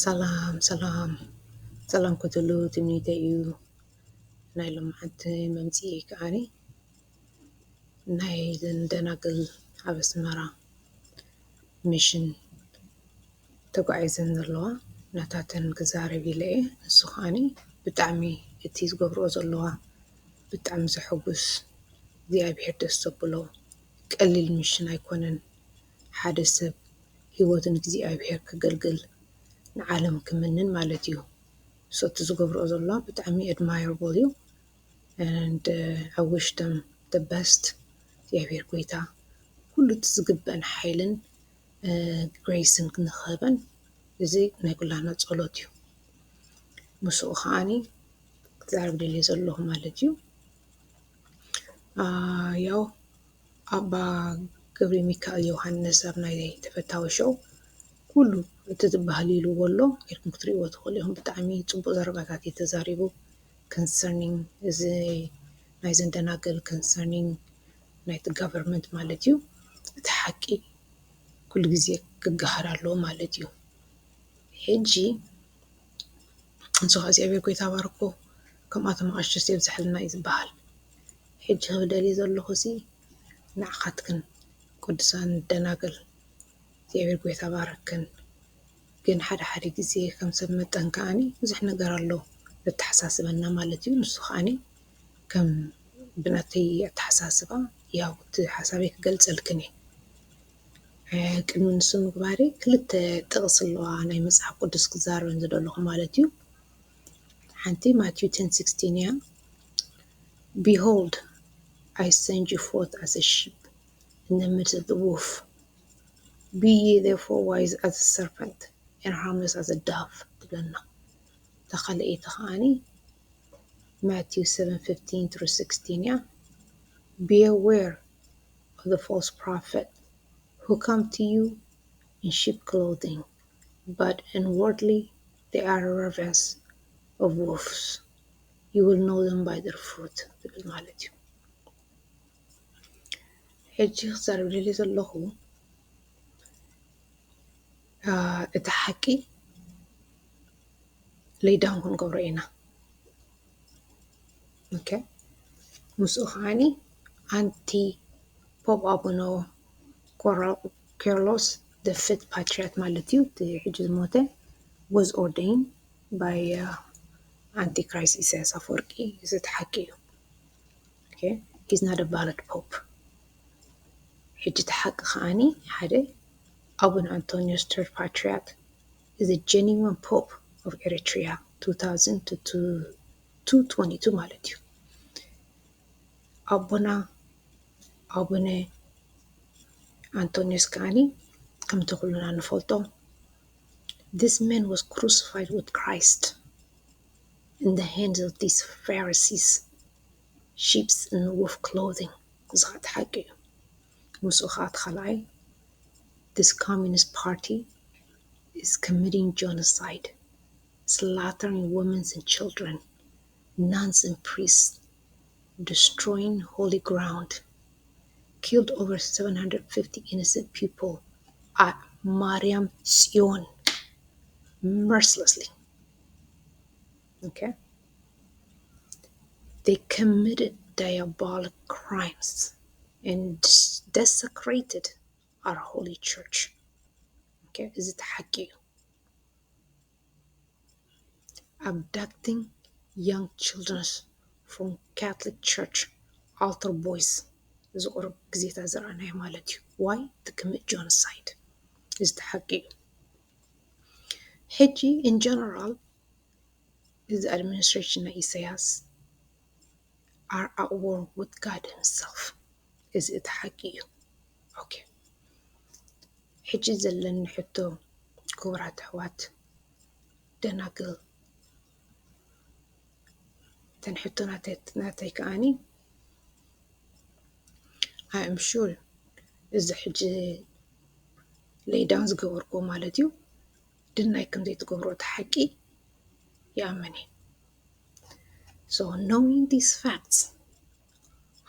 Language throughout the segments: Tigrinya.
ሰላም ሰላም ሰላም ክትሉ ትምኒተ እዩ ናይ ሎምዓንቲ መምፅኢ ከዓኒ ናይ ደናግል ኣብ ኣስመራ ሚሽን ተጓዒዘን ዘለዋ ናታተን ክዛረብ ኢለ እየ ንሱ ከዓኒ ብጣዕሚ እቲ ዝገብርኦ ዘለዋ ብጣዕሚ ዘሐጉስ እግዚኣብሄር ደስ ዘብሎ ቀሊል ሚሽን ኣይኮነን። ሓደ ሰብ ሂወቱ ንእግዚኣብሄር ከገልግል ንዓለም ክምንን ማለት እዩ። እቲ ዝገብርኦ ዘለዋ ብጣዕሚ ኣድማይረብል እዩ and I wish them the best እግዚኣብሄር ጎይታ ኩሉ እቲ ዝግበአን ሓይልን ግሬስን ክንኸበን እዚ ናይ ኩላና ፀሎት እዩ። ምስኡ ከዓኒ ክዛረብ ደልየ ዘለኹ ማለት እዩ። ያው ኣባ ገብረ ሚካኤል ዮሃንስ ኣብ ናይ ተፈታዊ ሾው ኩሉ እቲ ዝበሃል ኢልዎ ኣሎ ኢልኩም ክትሪእዎ ትኽእሉ ኢኹም። ብጣዕሚ ፅቡቅ ዘረባታት እዩ ተዛሪቡ concerning እዚ ናይ ዘንደናገል concerning ናይቲ government ማለት እዩ። እቲ ሓቂ ኩሉ ግዜ ክገሃር ኣለዎ ማለት እዩ። ሕጂ ንስኻ እግዚኣብሄር ጎይታ ባርኮ ከምኣቶም ኣቀሽሽቲ የብዝሓልና እዩ ዝበሃል። ሕጂ ክብደልየ ዘለኹ እዚ ንዓኻትክን ቅዱሳን ደናግል እግዚኣብሄር ጎይታ ባረከን። ግን ሓደ ግዜ ከም ሰብ መጠን ከዓኒ ብዙሕ ነገር ኣሎ ዘተሓሳስበና ማለት እዩ። ንሱ ከዓኒ ከም ብናተይ ኣተሓሳስባ ያው እቲ ሓሳበይ ክገልፀልክን እየ። ቅድሚ ንሱ ምግባረይ ክልተ ጥቕሲ ኣለዋ ናይ መፅሓፍ ቅዱስ ክዛረበን ዝደለኹ ማለት እዩ። ሓንቲ ማቴው 10:16 እያ Behold, I send you forth as a sheep in the midst of the wolf. Be ye therefore wise as a serpent and harmless as a dove ትብለና። ተኻልአይቲ ከዓኒ Matthew 7:15-16 እያ Be aware of the false prophet who come to you in sheep clothing, but inwardly they are ravens of wolves. You will know them by their fruit ትብል ማለት እዩ። ሕጂ ክዛረብ ደልየ ዘለኹ እቲ ሓቂ ለይዳውን ክንገብሮ ኢና። ምስኡ ከዓኒ ኣንቲ ፖፕ ኣቡነ ኬርሎስ the fifth patriarch ማለት እዩ እቲ ሕጂ ዝሞተ was ordained by Antichrist ኢሳያስ ኣፈወርቂ እዚ እቲ ሓቂ እዩ። he's not a valid pope። ሕጂ እቲ ሓቂ ከዓኒ ሓደ ኣቡነ Antonius third patriarch is a genuine pope of Eritrea 2000 to 222 ማለት እዩ። ኣቡነ Antonius ከዓኒ ከምቲ ኩልና ንፈልጦ This man was crucified with Christ in the hands of these Pharisees, sheep's in wolf clothing. እዚ ከዓ እቲ ሓቂ እዩ። ምስኡ ከዓ እቲ ካልኣይ This communist party is committing genocide, slaughtering women and children, nuns and priests, destroying holy ground, killed over 750 innocent people at Mariam Zion mercilessly. They committed diabolic crimes and desecrated our holy church. እዚ እቲ ሓቂ እዩ። Abducting young children from Catholic Church altar boys እዚ ቁርብ ግዜታት ዝረኣናዮ ማለት እዩ። Why? To commit genocide. እዚ እቲ ሓቂ እዩ። ሕጂ in general እዚ administration ናይ ኢሳያስ are at war with God himself. እዚ እቲ ሓቂ እዩ። ሕጂ ዘለኒ ሕቶ ክቡራት ኣሕዋት ደናግል ተን ሕቶ ናተይ ከዓኒ I am sure እዚ ሕጂ ለይዳውን ዝገበርክዎ ማለት እዩ ድናይ ከም ዘይትገብሮ እቲ ሓቂ ይኣመን እየ። So knowing these facts,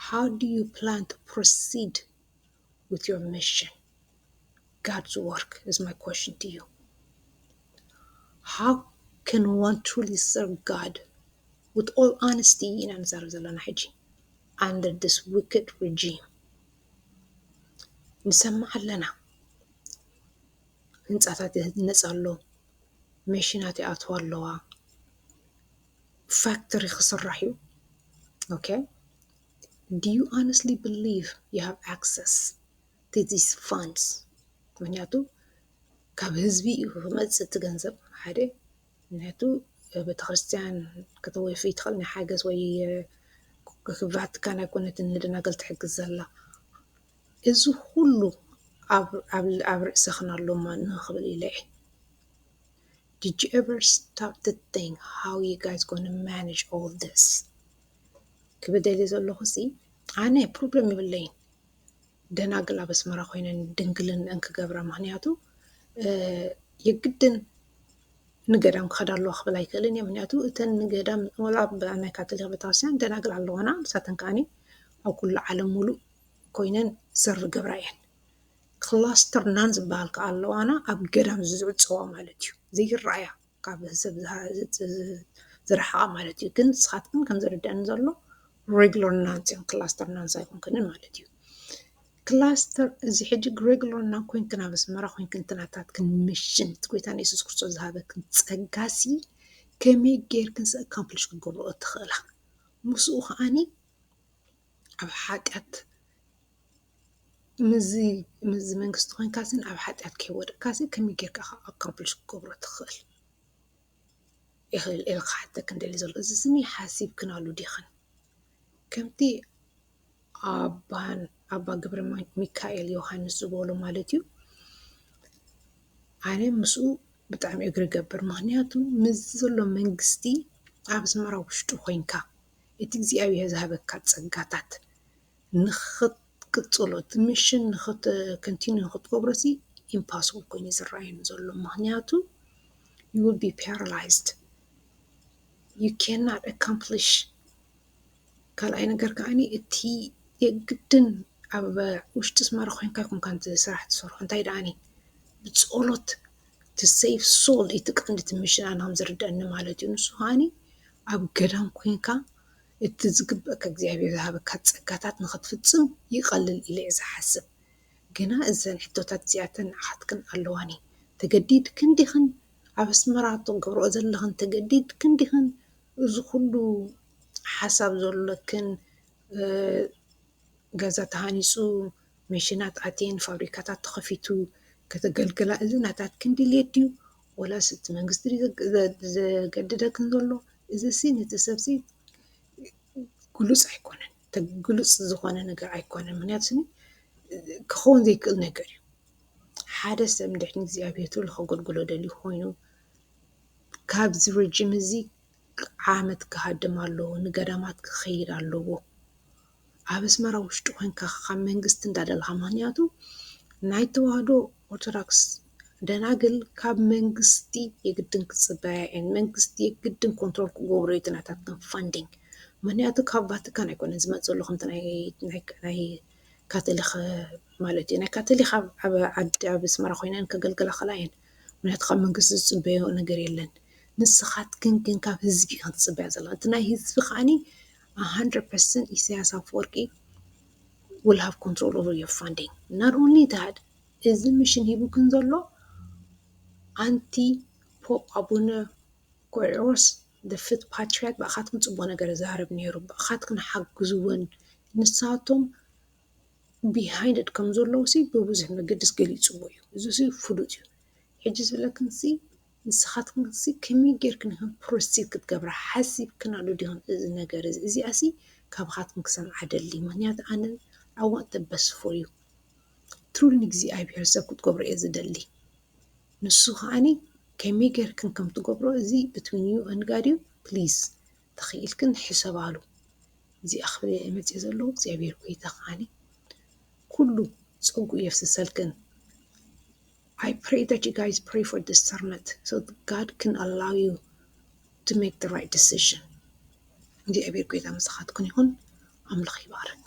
how do you plan to proceed with your mission? God's work is my question to you. how can one truly serve God with all honesty ኢና ንዛረብ ዘለና ሕጂ under this wicked regime? ንሰማዕ ኣለና ህንፃታት ይህነፅ ኣሎ፣ መሽናት ይኣትዋ ኣለዋ፣ ፋክተሪ ክስራሕ እዩ። Okay, do you honestly believe you have access to these funds? ምክንያቱ ካብ ህዝቢ እዩ ክመፅእ እቲ ገንዘብ ሓደ ምክንያቱ ቤተክርስትያን ከተወፊ ትኽእል ናይ ሓገዝ ወይ ቫቲካን ኣይኮነትን ንደናገል ትሕግዝ ዘላ እዚ ኩሉ ኣብ ርእስኽን ኣሎማ ንኽብል ኢለ እየ። Did you ever stop to think how you guys going to manage all this? ክብደል ዘለኹ ሲ ኣነ ፕሮብለም ይብለይን ደናግል ኣብ ኣስመራ ኮይነን ድንግልን እንክገብራ ምክንያቱ የግድን ንገዳም ክኸዳ ኣለዋ ክብል ኣይክእልን እየ። ምክንያቱ እተን ንገዳም ወላ ናይ ካቶሊክ ቤተክርስትያን ደናግል ኣለዋና ንሳተን ከዓኒ ኣብ ኩሉ ዓለም ሙሉእ ኮይነን ሰርቭ ገብራ እየን። ክላስተር ናን ዝበሃል ከዓ ኣለዋና ኣብ ገዳም ዝዕፀዋ ማለት እዩ ዘይረኣያ ካብ ሰብ ዝረሓቓ ማለት እዩ። ግን ንስኻትኩም ከም ዝርድአኒ ዘሎ ሬጉላር ናንስ እዮም ክላስተር ናንስ ኣይኮንክንን ማለት እዩ። ክላስተር እዚ ሕጂ ሬጉላር ናን ኮይንክን ኣብ ኣስመራ ኮይንክን ትናታትክን ምሽን እቲ ጎይታና የሱስ ክርስቶስ ዝሃበክን ፀጋሲ ከመይ ጌርክን ኣካምፕሊሽ ክገብርኦ ትኽእላ ምስኡ ከዓኒ ኣብ ሓጢኣት ምዝ መንግስቲ ኮይንካስን ኣብ ሓጢኣት ከይወደቅካሲ ከመይ ጌርካ ኣካምፕሊሽ ክገብሮ ትኽእል ይኽእል ኢልካ ሓተክ እንደሊ ዘሎ እዚ ስኒ ሓሲብክናሉ ዲኽን ከምቲ ኣባ ግብረ ሚካኤል ዮሃንስ ዝበሉ ማለት እዩ። ኣነ ምስኡ ብጣዕሚ እግሪ ገብር ምክንያቱ ምስ ዘሎ መንግስቲ ኣብ ኣስመራ ውሽጡ ኮይንካ እቲ እግዚኣብሔር ዝሃበካ ፀጋታት ንኽትቅፅሎ እቲ ሚሽን ንኽትከንቲኒ ንኽትገብሮሲ ኢምፓስብል ኮይኑ ዝረኣየኒ ዘሎ ምክንያቱ you will be paralyzed, you cannot accomplish። ካልኣይ ነገር ከዓኒ እቲ የግድን ኣብ ውሽጢ ኣስመራ ኮይንካ ይኮንካንቲ ስራሕ ትሰርሖ እንታይ ደኣኒ ብፀሎት to save soul እቲ ቀንዲ እቲ ሚሽን ኣነ ከም ዝርድአኒ ማለት እዩ። ንሱ ከዓኒ ኣብ ገዳም ኮይንካ እቲ ዝግበአካ እግዚኣብሔር ዝሃበካ ፀጋታት ንኽትፍፅም ይቐልል ኢለ እየ ዝሓስብ። ግና እዘን ሕቶታት እዚኣተን ንዓኻትክን ኣለዋኒ ተገዲድክን ዲኽን ኣብ ኣስመራ ትገብርኦ ዘለኽን ተገዲድክን ዲኽን እዚ ኩሉ ሓሳብ ዘለክን ገዛ ተሃኒፁ መሽናት ኣትየን ፋብሪካታት ተኸፊቱ ከተገልግላ እዚ ናታትክን ድሌት ድዩ ወላስ እቲ መንግስቲ ዘገድደክን ዘሎ እዚ ሲ ነቲ ሰብሲ ግሉፅ ኣይኮነን ግሉፅ ዝኾነ ነገር ኣይኮነን። ምክንያቱ ስኒ ክኸውን ዘይክእል ነገር እዩ። ሓደ ሰብ ንድሕሪ እግዚኣብሔር ትብል ከገልግሎ ደልዩ ኮይኑ ካብዚ ረጅም እዚ ዓመት ክሃድም ኣለዎ ንገዳማት ክኸይድ ኣለዎ ኣብ ኣስመራ ውሽጢ ኮይንካ ካብ መንግስቲ እንዳደልካ ምክንያቱ ናይ ተዋህዶ ኦርቶዶክስ ደናግል ካብ መንግስቲ የግድን ክፅበያ እየን። መንግስቲ የግድን ኮንትሮል ክገብሮ እዩ ናታትክን ፋንዲንግ ምክንያቱ ካብ ቫቲካን ኣይኮነን ዝመፅ ዘሎ ከምቲ ናይ ካቶሊክ ማለት እዩ። ናይ ካቶሊክ ኣብ ዓዲ ኣብ ኣስመራ ኮይነን ከገልግላ ከላ እየን ምክንያቱ ካብ መንግስቲ ዝፅበዮ ነገር የለን። ንስኻትክን ግን ካብ ህዝቢ ኢኻ ትፅበያ ዘላ እቲ ናይ ህዝቢ ከዓኒ 100% ኢሳያስ ኣፈወርቂ will have control over your funding. Not only that, እዚ ሚሽን ሂቡክን ዘሎ ኣንቲ ፖፕ ኣቡነ ጎርጎርዮስ the fifth patriarch ብኣኻትክን ፅቡቅ ነገር ዝሃረብ ነይሩ ብኣኻትክን ሓግዝዎን ንሳቶም behind it ከም ዘለዉ ሲ ብብዙሕ መገድስ ገሊፅዎ እዩ። እዚ ሲ ፍሉጥ እዩ። ሕጂ ዝብለክን ሲ ንስኻትክን ሲ ከመይ ጌርክን ኢኹም ፕሮሲድ ክትገብራ ሓሲብክናሉ ዲኹም እዚ ነገር እዚኣ ሲ ካብኻትክን ክሰምዓ ደሊ ምክንያቱ ኣነ I want the best for you. ትሩሊ እግዚኣብሔር ሰብ ክትገብሮ እየ ዝደሊ ንሱ ከዓኒ ከመይ ጌርክን ከም ትገብሮ እዚ between you and God እዩ ፕሊዝ ተኽኢልክን ሕሰባሉ እዚኣ ክብል እየ መፅእ ዘለዉ እግዚኣብሔር ጎይታ ከዓኒ ኩሉ ፀጉ የፍስሰልክን። I pray that you guys pray for discernment so that God can allow you to make the right decision. እግዚአብሔር ጎይታ ምስኻትኩን ይሁን። ኣምላኽ ይባርክ።